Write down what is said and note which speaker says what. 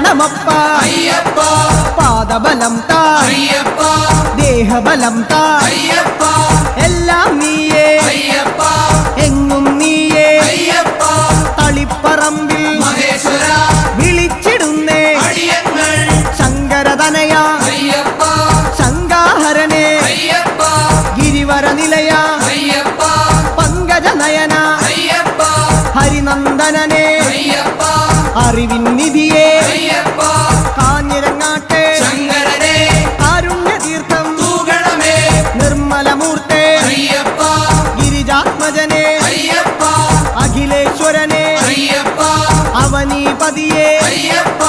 Speaker 1: ശരണമപ്പ
Speaker 2: അയ്യപ്പ
Speaker 1: പാദബലം താ
Speaker 2: അയ്യപ്പ
Speaker 1: ദേഹബലം താ
Speaker 2: അയ്യപ്പ
Speaker 1: എല്ലാം നീയേ
Speaker 2: അയ്യപ്പ
Speaker 1: എങ്ങും നീയേ
Speaker 2: അയ്യപ്പ
Speaker 1: തളിപ്പറമ്പിൽ
Speaker 2: മഹേശ്വര
Speaker 1: വിളിച്ചിടുന്നേ
Speaker 2: അടിയങ്ങൾ
Speaker 1: ശങ്കരതനയ
Speaker 2: അയ്യപ്പ
Speaker 1: ശങ്കാഹരനെ
Speaker 2: അയ്യപ്പ
Speaker 1: ഗിരിവര നിലയ
Speaker 2: അയ്യപ്പ
Speaker 1: പങ്കജനയന
Speaker 2: അയ്യപ്പ
Speaker 1: ഹരിനന്ദനനെ
Speaker 2: അയ്യപ്പ
Speaker 1: അറിവിൻ നിധിയെ
Speaker 2: അയ്യപ്പ
Speaker 1: കാഞ്ഞിരങ്ങാട്ടെ
Speaker 2: ശങ്കരനെ
Speaker 1: കാരുണ്യതീർത്ഥം
Speaker 2: തൂകണമേ
Speaker 1: നിർമ്മലമൂർത്തെ
Speaker 2: അയ്യപ്പ
Speaker 1: ഗിരിജാത്മജനെ
Speaker 2: അയ്യപ്പ
Speaker 1: അഖിലേശ്വരനെ
Speaker 2: അയ്യപ്പ
Speaker 1: അവനീപതിയെ
Speaker 2: അയ്യപ്പ